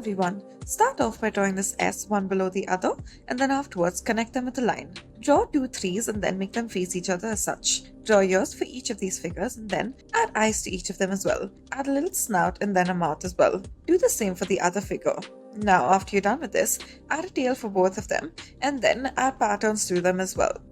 everyone, start off by drawing this S one below the other and then afterwards connect them with a line. Draw two trees and then make them face each other as such. Draw ears for each of these figures and then add eyes to each of them as well. Add a little snout and then a mouth as well. Do the same for the other figure. Now after you're done with this, add a tail for both of them and then add patterns to them as well.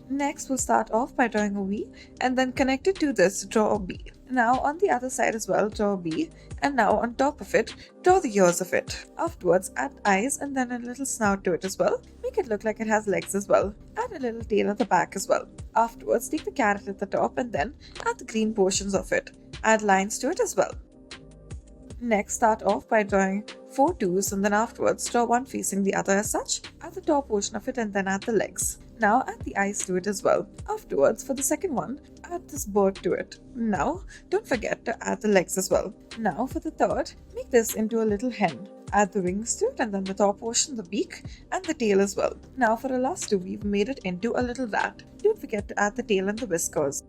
Next, we'll start off by drawing a V and then connected to this, draw a B. Now on the other side as well, draw a B, and now on top of it, draw the ears of it. Afterwards, add eyes and then a little snout to it as well. Make it look like it has legs as well. Add a little tail at the back as well. Afterwards, take the carrot at the top and then add the green portions of it. Add lines to it as well. Next, start off by drawing 4 twos and then afterwards draw one facing the other as such. Add the top portion of it and then add the legs. Now add the eyes to it as well. Afterwards, for the second one, add this bird to it. Now, don't forget to add the legs as well. Now for the third, make this into a little hen. Add the wings to it and then the top portion, the beak, and the tail as well. Now for the last two, we've made it into a little rat. Don't forget to add the tail and the whiskers.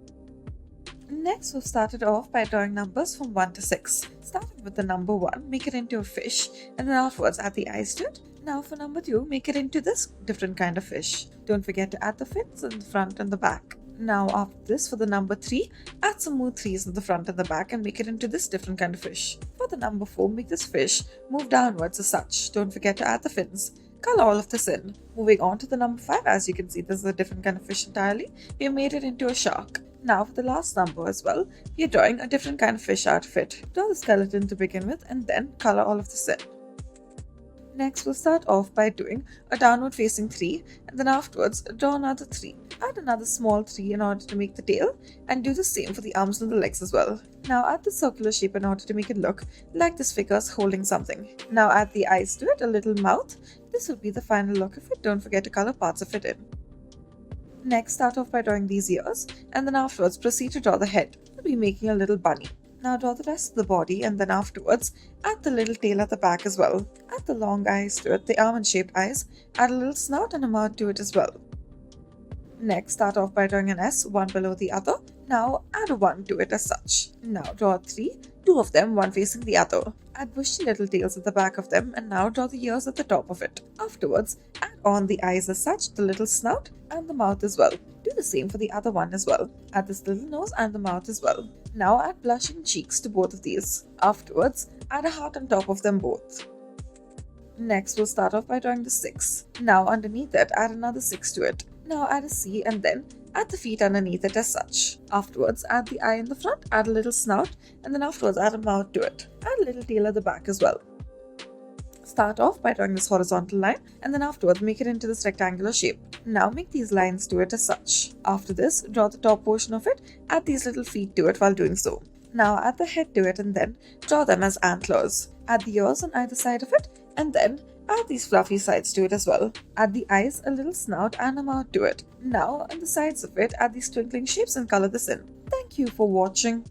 Next, we've started off by drawing numbers from 1 to 6. Starting with the number 1, make it into a fish, and then afterwards add the eyes to it. Now for number 2, make it into this different kind of fish. Don't forget to add the fins in the front and the back. Now after this, for the number 3, add some more 3s in the front and the back and make it into this different kind of fish. For the number 4, make this fish move downwards as such. Don't forget to add the fins. Color all of this in. Moving on to the number 5, as you can see, this is a different kind of fish entirely. We have made it into a shark. Now for the last number as well, we are drawing a different kind of fish out of it. Draw the skeleton to begin with and then color all of this in. Next, we'll start off by doing a downward facing 3 and then afterwards draw another 3. Add another small 3 in order to make the tail and do the same for the arms and the legs as well. Now add the circular shape in order to make it look like this figure is holding something. Now add the eyes to it, a little mouth. This will be the final look of it. Don't forget to color parts of it in. Next, start off by drawing these ears and then afterwards proceed to draw the head. We'll be making a little bunny. Now draw the rest of the body and then afterwards add the little tail at the back as well. Add the long eyes to it, the almond-shaped eyes. Add a little snout and a mouth to it as well. Next, start off by drawing an S, one below the other. Now add a 1 to it as such. Now draw a 3, 2 of them, one facing the other. Add bushy little tails at the back of them and now draw the ears at the top of it. Afterwards, add on the eyes as such, the little snout and the mouth as well. Do the same for the other one as well. Add this little nose and the mouth as well. Now add blushing cheeks to both of these. Afterwards, add a heart on top of them both. Next, we'll start off by drawing the 6. Now underneath it, add another 6 to it. Now add a C and then add the feet underneath it as such. Afterwards, add the eye in the front, add a little snout, and then afterwards add a mouth to it. Add a little tail at the back as well. Start off by drawing this horizontal line and then afterwards make it into this rectangular shape. Now make these lines to it as such. After this, draw the top portion of it, add these little feet to it while doing so. Now add the head to it and then draw them as antlers. Add the ears on either side of it and then add these fluffy sides to it as well. Add the eyes, a little snout and a mouth to it. Now on the sides of it, add these twinkling shapes and color this in. Thank you for watching.